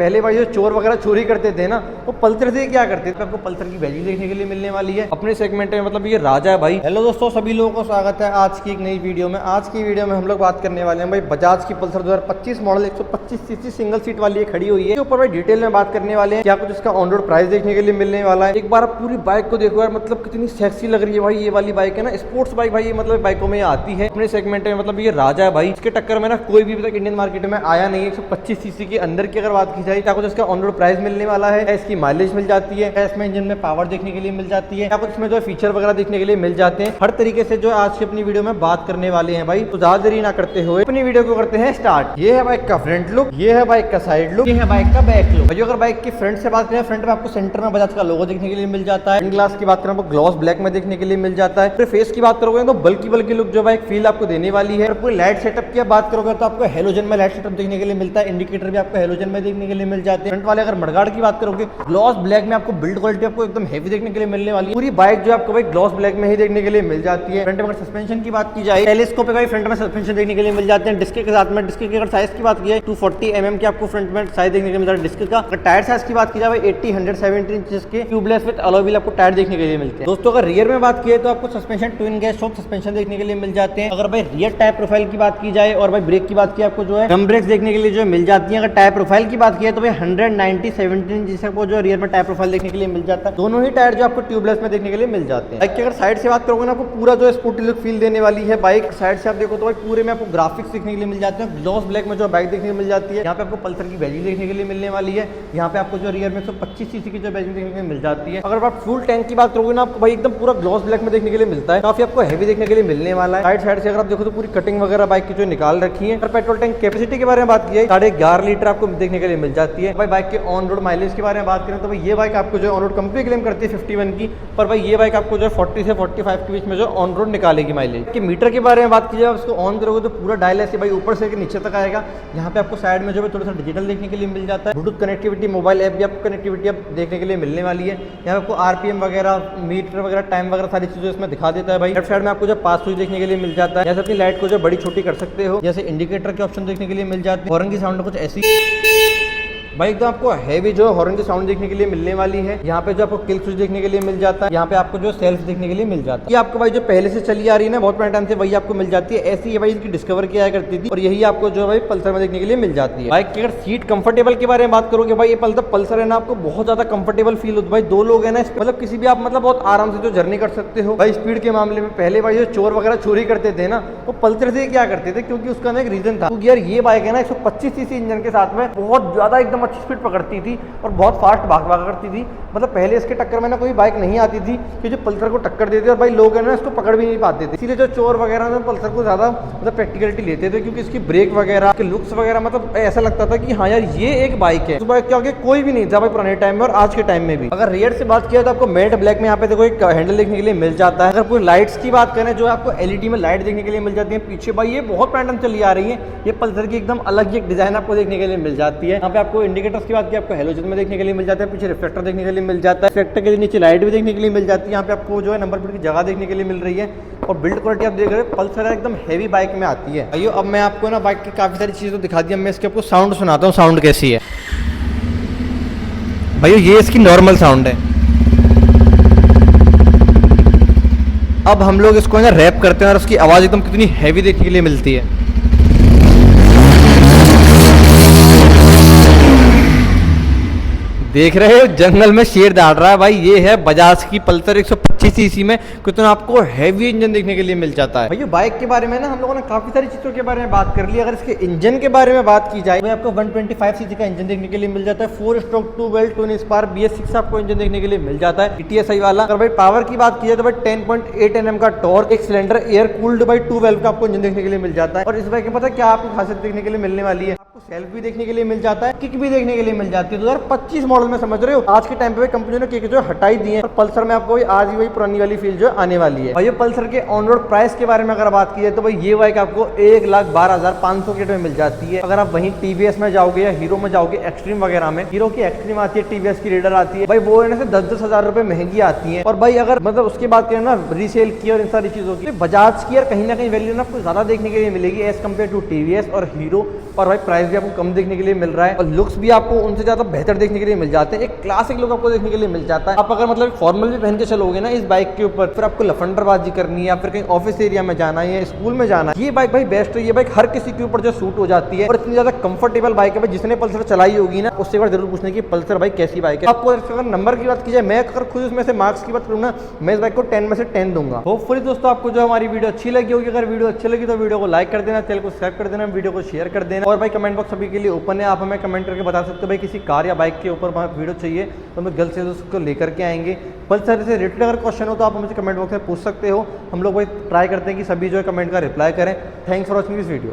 पहले भाई जो चोर वगैरह चोरी करते थे ना, वो पल्सर से क्या करते थे। आपको पल्सर की वैल्यू देखने के लिए मिलने वाली है अपने सेगमेंट में, मतलब ये राजा है भाई। हेलो दोस्तों, सभी लोगों को स्वागत है आज की एक नई वीडियो में। आज की वीडियो में हम लोग बात करने वाले हैं भाई बजाज की Pulsar 2025 model 125 CC single seat वाली खड़ी हुई है। ऊपर भाई डिटेल में बात करने वाले हैं, क्या कुछ इसका ऑन रोड प्राइस देखने के लिए मिलने वाला है। एक बार आप पूरी बाइक को देखो यार, मतलब कितनी सेक्सी लग रही है भाई ये वाली बाइक है ना। स्पोर्ट्स बाइक भाई मतलब बाइकों में आती है अपने सेगमेंट में, मतलब ये राजा है भाई। इसके टक्कर में ना कोई भी तक इंडियन मार्केट में आया नहीं है। 125 सीसी के अंदर की अगर बात की जाए, क्या कुछ इसका ऑन रोड प्राइस मिलने वाला है, इसकी माइलेज मिल जाती है, इसमें इंजन में पावर देखने के लिए मिल जाती है, क्या कुछ इसमें जो फीचर वगैरह देखने के लिए मिल जाते हैं। हर तरीके से जो आज की अपनी वीडियो में बात करने वाले हैं भाई। तो ज्यादा देरी ना करते हुए अपनी वीडियो को करते हैं स्टार्ट। ये है बाइक का फ्रंट लुक, ये है बाइक का साइड लुक, ये है बाइक का बैक लुक। अगर बाइक की फ्रंट से बात करें, फ्रंट में आपको सेंटर में बजाज का लोगो देखने के लिए मिल जाता है। ग्लास की बात करें आपको ग्लॉस ब्लैक में देखने के लिए मिल जाता है। फिर फेस की बात करोगे तो बल्कि लुक जो बाइक फील आपको देने वाली है। पूरी लाइट सेटअप की बात करोगे तो आपको हेलोजन में लाइट सेटअप देखने के लिए मिलता है। इंडिकेटर भी आपको हेलोजन में देखने के लिए मिल जाते हैं। फ्रंट वाले अगर मडगार्ड की बात करोगे, ग्लॉस ब्लैक में आपको बिल्ड क्वालिटी आपको एकदम हेवी देखने के लिए मिलने वाली है। पूरी बाइक जो आपको भाई ग्लॉस ब्लैक में ही देखने के लिए मिल जाती है। फ्रंट में सस्पेंशन की बात की जाए, टेलीस्कोपिक भाई फ्रंट में सस्पेंशन देखने के लिए मिल जाते हैं। डिस्क के साथ में, डिस्क की अगर साइज की बात की जाए 240 mm की आपको फ्रंट में साइज देखने के लिए मिलता है डिस्क का। अगर टायर साइज की बात की जाए 80 170 इंच के ट्यूबलेस विद अलॉय व्हील आपको टायर देखने के लिए मिलते हैं। दोस्तों अगर रियर में बात की तो आपको suspension twin gas shock suspension देखने के लिए मिल जाते हैं। अगर भाई रियर टायर प्रोफाइल की बात की जाए और भाई ब्रेक की बात की आपको जो है ड्रम ब्रेक्स देखने के लिए जो मिल जाती है। अगर टायर प्रोफाइल की बात की है तो भाई 190 17 इंच जिसको जो रियर में टायर प्रोफाइल देखने के लिए मिल जाता है। दोनों ही टायर जो आपको ट्यूबलेस में देखने के लिए मिल जाते हैं। बाइक की अगर साइड से बात करोगे ना, आपको पूरा जो स्पोर्टी लुक फील देने वाली है बाइक। साइड से आप देखो तो भाई पूरे में आपको ग्राफिक्स देखने के लिए मिल जाते हैं। ग्लॉस ब्लैक में जो बाइक देखने को मिल जाती है। यहाँ पे आपको पल्सर की वैल्यू देखने के लिए मिलने वाली है। यहाँ पे आपको जो रियर में 125 सीसी की जो वैल्यू देखने के लिए मिल जाती है। अगर आप फुल टैंक की बात करोगे ना, आपको भाई एकदम पूरा ग्लॉस ब्लैक में देखने के लिए मिलता है। काफी आपको हैवी देखने के लिए मिलने वाला है। साइड से अगर आप देखो तो पूरी कटिंग वगैरह बाइक की जो निकाल रखी है। अगर पेट्रोल टैंक कैपेसिटी के बारे में बात की है 11.5 लीटर आपको देखने के लिए मिल जाती है। भाई बाइक के ऑन रोड माइलेज के बारे में बात करें तो भाई ये बाइक आपको जो ऑन रोड कंपनी क्लेम करती है 51 की, पर भाई ये बाइक आपको जो 40 से 45 के बीच में जो ऑन रोड निकालेगी माइलेज। कि मीटर के बारे में बात की जाए, उसको ऑन करोगे तो पूरा डायल ऐसे भाई ऊपर से नीचे तक आएगा। यहाँ पे आपको साइड में जो है थोड़ा सा डिजिटल देखने के लिए मिल जाता है। ब्लूटूथ कनेक्टिविटी, मोबाइल ऐप भी आपको कनेक्टिविटी अब देखने के लिए मिलने वाली है। यहाँ आपको आरपीएम वगैरह, मीटर वगैरह, टाइम वगैरह सारी चीजें इसमें दिखा देता है भाई। लेफ्ट साइड में आपको जो पास स्विच देखने के लिए मिल जाता है। जैसे अपनी लाइट को जो बड़ी छोटी कर सकते हो, जैसे इंडिकेटर के ऑप्शन देखने के लिए मिल जाते हैं। हॉर्न की साउंड कुछ ऐसी भाई एकदम आपको हैवी जो हॉर्न की साउंड देखने के लिए मिलने वाली है। यहाँ पे जो आपको किल स्विच देखने के लिए मिल जाता है। यहाँ पे आपको जो सेल्फ देखने के लिए मिल जाता है। ये आपको भाई जो पहले से चली आ रही है ना बहुत पुराने टाइम से, वही आपको मिल जाती है। ऐसी ये भाई इसकी डिस्कवर किया करती थी और यही आपको जो भाई पल्सर में देखने के लिए मिल जाती है। बाइक की अगर सीट कंफर्टेबल के बारे में बात करोगे, भाई ये पल्सर है ना, आपको बहुत ज्यादा कंफर्टेबल फील होता है भाई। दो लोग है ना, मतलब किसी भी आप मतलब बहुत आराम से जो जर्नी कर सकते हो भाई। स्पीड के मामले में पहले भाई जो चोर वगैरह चोरी करते थे ना, वो पल्सर से क्या करते थे, क्योंकि उसका ना एक रीजन था। क्योंकि यार ये बाइक है ना 125 सीसी इंजन के साथ में बहुत ज्यादा एकदम अच्छी स्पीड पकड़ती थी और बहुत फास्ट भागा करती थी। मतलब पहले इसके टक्कर में ना कोई बाइक नहीं आती थी कि जो पल्सर को टक्कर देते और भाई लोग है ना इसको पकड़ भी नहीं पाते थे। इसीलिए जो चोर वगैरह ना पल्सर को ज्यादा मतलब प्रैक्टिकलिटी लेते थे, क्योंकि इसकी ब्रेक वगैरह के लुक्स वगैरह मतलब ऐसा लगता था कि हाँ यार ये एक बाइक है। उस बाइक के आगे कोई भी नहीं था भाई पुराने टाइम में और आज के टाइम में भी। अगर रियर से बात किया तो आपको मैट ब्लैक में यहाँ पे देखो एक हैंडल देखने के लिए मिल जाता है। अगर पूरी लाइट्स की बात करें, जो आपको एलईडी में लाइट देखने के लिए मिल जाती है पीछे, भाई ये बहुत पैटर्न चली आ रही है। ये पल्सर की एकदम अलग एक डिजाइन आपको देखने के लिए मिल जाती है। यहाँ पे आपको इंडिकेटर्स की बात की आपको हेलोजन में देखने के लिए मिल जाता है। पीछे रिफ्लेक्टर देखने के लिए मिल जाता है। रिफ्लेक्टर के नीचे लाइट भी देखने के लिए मिल जाती है। यहाँ पे आपको जो है नंबर प्लेट की जगह देखने के लिए मिल रही है और बिल्ड क्वालिटी आप देख रहे हैं पल्सर एकदम हेवी बाइक में आती है। आइए अब मैं आपको ना बाइक की काफी सारी चीजें तो दिखा दी। मैं इसके आपको साउंड सुनाता हूँ, साउंड कैसी है भाई। ये इसकी नॉर्मल साउंड है। अब हम लोग इसको ना रैप करते हैं और उसकी आवाज एकदम कितनी हैवी देखने के लिए मिलती है। देख रहे हो जंगल में शेर दौड़ रहा है भाई। ये है बजाज की पल्सर 125 सीसी में कितना आपको हैवी इंजन देखने के लिए मिल जाता है। भाई बाइक के बारे में ना हम लोगों ने काफी सारी चीजों के बारे में बात कर ली। अगर इसके इंजन के बारे में बात की जाए तो आपको 125 सीसी का इंजन देखने के लिए मिल जाता है। 4 stroke 2 weld twin spark BS6 आपको इंजन देखने के लिए मिल जाता है ETSI वाला। अगर भाई पावर की बात की जाए तो भाई 10.8 Nm का टॉर्क, एक सिलेंडर एयर कूल्ड भाई 2 वेल्व का आपको इंजन देखने के लिए मिल जाता है। और इस बाइक में पता क्या आपको खासियत देखने के लिए मिलने वाली है, आपको सेल्फ भी देखने के लिए मिल जाता है, किक भी देखने के लिए मिल जाती है। 2025 मॉडल में समझ रहे हो, आज के टाइम पे कंपनी ने किक जो हटाई दी है और पल्सर में आपको आज ही वही पुरानी वाली फील जो आने वाली है। और ये पल्सर के ऑन रोड प्राइस के बारे में अगर बात की जाए तो भाई ये बाइक आपको 1,12,500 के में मिल जाती है। अगर आप वहीं टीवीएस में जाओगे या हीरो में जाओगे एक्सट्रीम वगैरह में, हीरो की एक्सट्रीम आती है, टीवीएस की रेडर आती है भाई, वो इनसे 10-10 हजार रुपए महंगी आती है। और भाई अगर मतलब उसके बाद करें ना रीसेल की और इन सारी चीजों की, बजाज की यार कहीं ना कहीं वैल्यू ना आपको ज्यादा देखने के लिए मिलेगी एज कम्पेयर टू टीवीएस और हीरो। और भाई प्राइस भी आपको कम देखने के लिए मिल रहा है और लुक्स भी आपको उनसे ज़्यादा बेहतर देखने के लिए मिल जाते हैं। एक क्लासिक लुक आपको देखने के लिए मिल जाता है। आप अगर मतलब फॉर्मल भी पहन के चलोगे ना इस बाइक के ऊपर, फिर आपको लफंडरबाजी करनी है या फिर कहीं ऑफिस एरिया में जाना है या स्कूल में जाना है, ये बाइक भाई बेस्ट है। ये बाइक हर किसी के ऊपर जो सूट हो जाती है और इतनी ज़्यादा कंफर्टेबल बाइक है। जिसने पल्सर चलाई होगी ना उससे एक बार जरूर पूछने की पल्सर बाइक कैसी बाइक है। आपको अगर नंबर की बात की जाए, मैं अगर खुद उसमें से मार्क्स की बात करूँ ना, मैं इस बाइक को 10 में से 10 दूंगा। होपफुली दोस्तों आपको जो हमारी वीडियो अच्छी लगी होगी। अगर वीडियो अच्छी लगी तो वीडियो को लाइक कर देना, चैनल को सब्सक्राइब कर देना, वीडियो को शेयर कर देना और भाई कमेंट बॉक्स सभी के लिए ओपन है। आप हमें कमेंट करके बता सकते हो भाई किसी कार या बाइक के ऊपर वीडियो चाहिए तो हम जल्द से जल्द उसको लेकर के आएंगे। पल्सर से रिलेटेड अगर क्वेश्चन हो तो आप मुझे कमेंट बॉक्स में पूछ सकते हो। हम लोग भाई ट्राई करते हैं कि सभी जो है कमेंट का रिप्लाई करें। Thanks for watching this video.